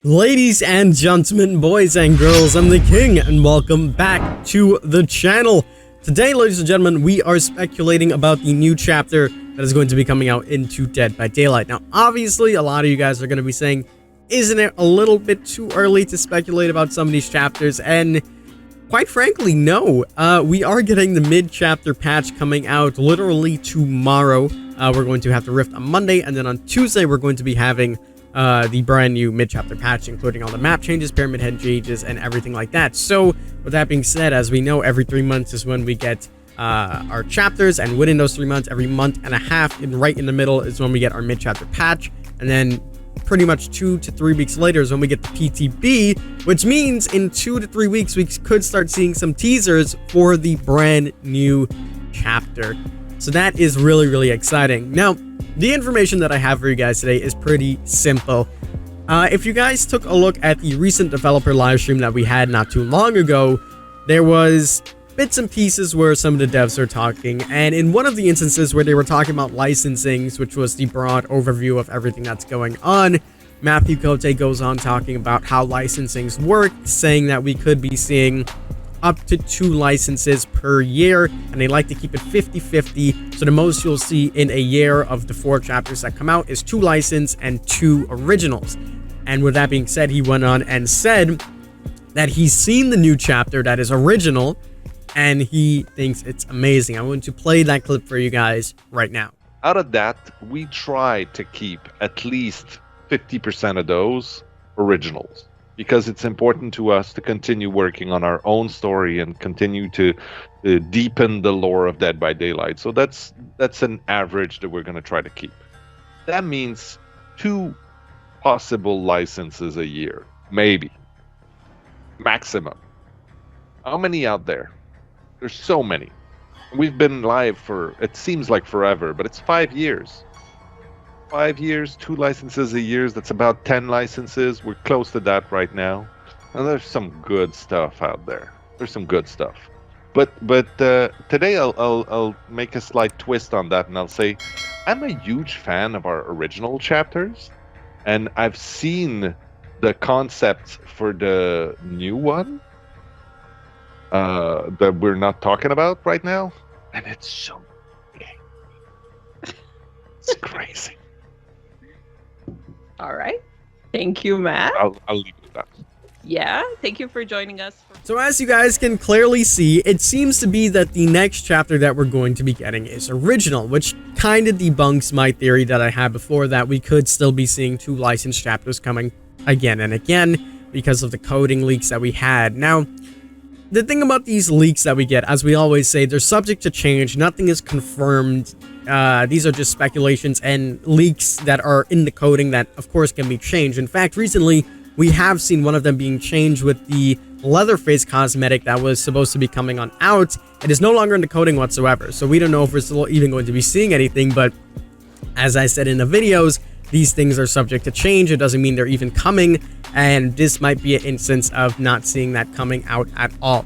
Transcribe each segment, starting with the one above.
Ladies and gentlemen, boys and girls, I'm the King, and welcome back to the channel. Today, ladies and gentlemen, we are speculating about the new chapter that is going to be coming out into Dead by Daylight. Now, obviously, a lot of you guys are going to be saying, isn't it a little bit too early to speculate about some of these chapters? And quite frankly, no. We are getting the mid-chapter patch coming out literally tomorrow. We're going to have the Rift on Monday, and then on Tuesday, we're going to be having the brand new mid-chapter patch, including all the map changes, pyramid head changes, and everything like that. So, with that being said, as we know, every 3 months is when we get our chapters, and within those 3 months, every month and a half, and right in the middle is when we get our mid-chapter patch, and then pretty much 2 to 3 weeks later is when we get the PTB, which means in 2 to 3 weeks, we could start seeing some teasers for the brand new chapter. So that is really, really exciting. Now, the information that I have for you guys today is pretty simple. If you guys took a look at the recent developer live stream that we had not too long ago, there was bits and pieces where some of the devs are talking, and in one of the instances where they were talking about licensings, which was the broad overview of everything that's going on, Matthew Cote goes on talking about how licensings work, saying that we could be seeing up to 2 licenses per year, and they like to keep it 50-50. So the most you'll see in a year of the 4 chapters that come out is 2 license and 2 originals. And with that being said, he went on and said that he's seen the new chapter that is original, and he thinks it's amazing. I'm going to play that clip for you guys right now. Out of that, we try to keep at least 50% of those originals, because it's important to us to continue working on our own story and continue to deepen the lore of Dead by Daylight. So that's an average that we're going to try to keep. That means 2 possible licenses a year, maybe. Maximum. How many out there? There's so many. We've been live for, it seems like forever, but it's 5 years. 5 years, 2 licenses a year, that's about 10 licenses. We're close to that right now. And there's some good stuff out there. There's some good stuff. But today I'll make a slight twist on that, and I'll say I'm a huge fan of our original chapters, and I've seen the concepts for the new one that we're not talking about right now, and it's so it's crazy. All right. Thank you, Matt. I'll leave it at that. Yeah, thank you for joining us. So as you guys can clearly see, it seems to be that the next chapter that we're going to be getting is original, which kind of debunks my theory that I had before that we could still be seeing 2 licensed chapters coming again and again because of the coding leaks that we had. Now, the thing about these leaks that we get, as we always say, they're subject to change. Nothing is confirmed. These are just speculations and leaks that are in the coding that, of course, can be changed. In fact, recently, we have seen one of them being changed with the Leatherface cosmetic that was supposed to be coming on out. It is no longer in the coding whatsoever, so we don't know if we're still even going to be seeing anything, but as I said in the videos, these things are subject to change. It doesn't mean they're even coming, and this might be an instance of not seeing that coming out at all.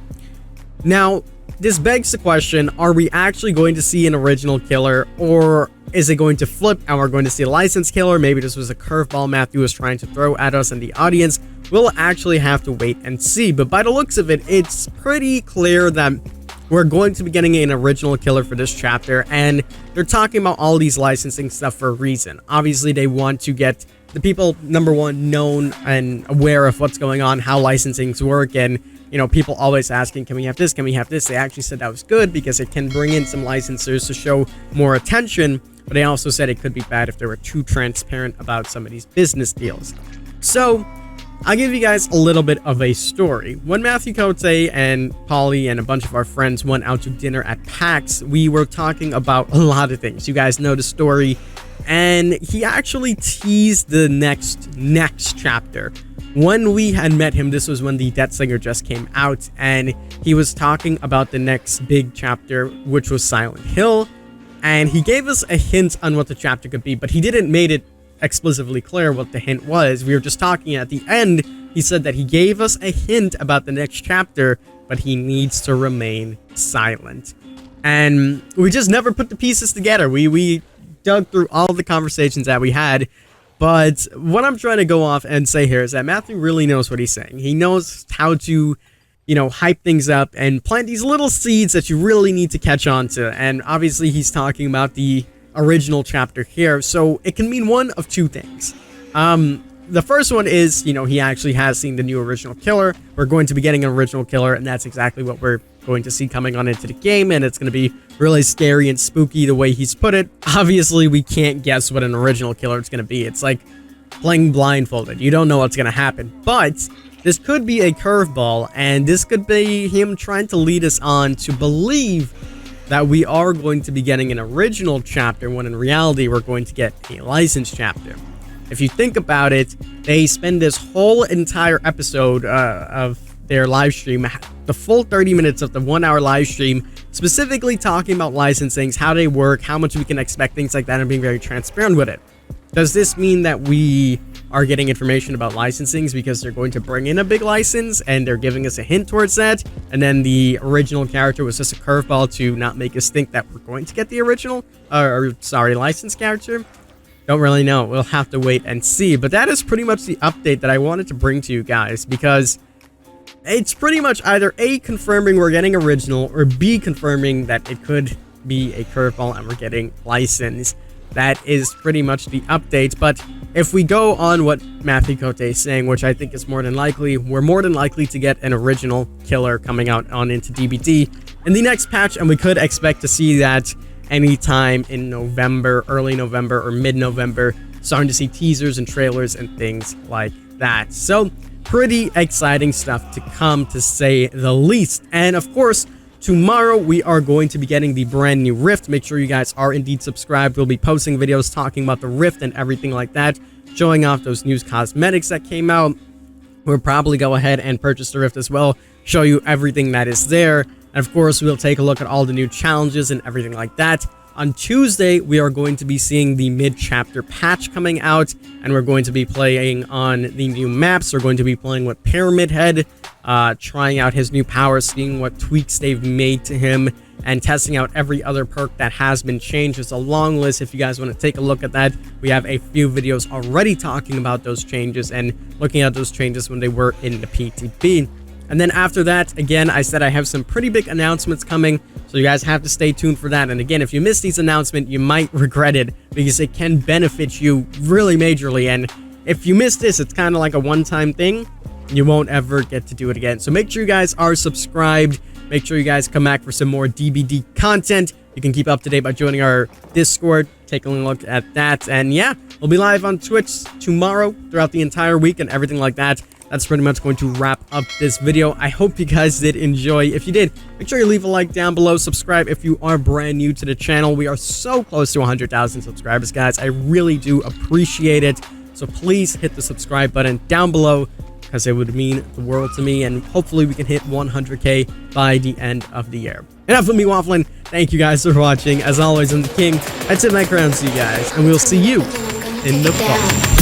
Now, this begs the question, are we actually going to see an original killer, or is it going to flip and we're going to see a licensed killer? Maybe this was a curveball Matthew was trying to throw at us and the audience. We'll actually have to wait and see, but by the looks of it, it's pretty clear that we're going to be getting an original killer for this chapter, and they're talking about all these licensing stuff for a reason. Obviously, they want to get the people, number one, known and aware of what's going on, how licensings work, and, you know, people always asking, can we have this, can we have this? They actually said that was good because it can bring in some licensors to show more attention, but they also said it could be bad if they were too transparent about some of these business deals. So, I'll give you guys a little bit of a story. When Matthew Cote and Polly and a bunch of our friends went out to dinner at PAX, we were talking about a lot of things. You guys know the story, and he actually teased the next chapter. When we had met him, this was when the Death Singer just came out, and he was talking about the next big chapter, which was Silent Hill, and he gave us a hint on what the chapter could be, but he didn't make it explicitly clear what the hint was. We were just talking at the end. He said that he gave us a hint about the next chapter, but he needs to remain silent. And we just never put the pieces together. We dug through all the conversations that we had, But what I'm trying to go off and say here is that Matthew really knows what he's saying. He knows how to, hype things up and plant these little seeds that you really need to catch on to. And obviously he's talking about the original chapter here. So it can mean one of two things. The first one is, he actually has seen the new original killer. We're going to be getting an original killer, and that's exactly what we're going to see coming on into the game, and it's going to be really scary and spooky the way he's put it. Obviously, we can't guess what an original killer is going to be. It's like playing blindfolded. You don't know what's going to happen, but this could be a curveball, and this could be him trying to lead us on to believe that we are going to be getting an original chapter, when in reality, we're going to get a licensed chapter. If you think about it, they spend this whole entire episode of their live stream, the full 30 minutes of the 1 hour live stream, specifically talking about licensings, how they work, how much we can expect, things like that, and being very transparent with it. Does this mean that we are getting information about licensings because they're going to bring in a big license and they're giving us a hint towards that, and then the original character was just a curveball to not make us think that we're going to get the original, licensed character? Don't really know. We'll have to wait and see. But that is pretty much the update that I wanted to bring to you guys, because it's pretty much either A, confirming we're getting original, or B, confirming that it could be a curveball and we're getting licensed. That is pretty much the update. But if we go on what Matthew Cote is saying, which I think is more than likely, we're more than likely to get an original killer coming out on into DBD in the next patch, and we could expect to see that anytime in November, early November or mid-November, starting to see teasers and trailers and things like that. So pretty exciting stuff to come, to say the least. And of course, tomorrow we are going to be getting the brand new Rift. Make sure you guys are indeed subscribed. We'll be posting videos talking about the Rift and everything like that, showing off those new cosmetics that came out. We'll probably go ahead and purchase the Rift as well, show you everything that is there. And of course, we'll take a look at all the new challenges and everything like that. On Tuesday, we are going to be seeing the mid-chapter patch coming out, and we're going to be playing on the new maps. We're going to be playing with Pyramid Head, trying out his new powers, seeing what tweaks they've made to him, and testing out every other perk that has been changed. It's a long list. If you guys want to take a look at that, we have a few videos already talking about those changes and looking at those changes when they were in the PTB. And then after that, again, I said I have some pretty big announcements coming, so you guys have to stay tuned for that. And again, if you miss these announcements, you might regret it, because it can benefit you really majorly. And if you miss this, it's kind of like a one-time thing. You won't ever get to do it again. So make sure you guys are subscribed. Make sure you guys come back for some more DBD content. You can keep up to date by joining our Discord, taking a look at that. And yeah, we'll be live on Twitch tomorrow throughout the entire week and everything like that. That's pretty much going to wrap up this video. I hope you guys did enjoy. If you did, make sure you leave a like down below. Subscribe if you are brand new to the channel. We are so close to 100,000 subscribers, guys. I really do appreciate it. So please hit the subscribe button down below, because it would mean the world to me. And hopefully we can hit 100K by the end of the year. Enough of me waffling. Thank you guys for watching. As always, I'm the King. I tip my crown to you guys, and we'll see you in the fall.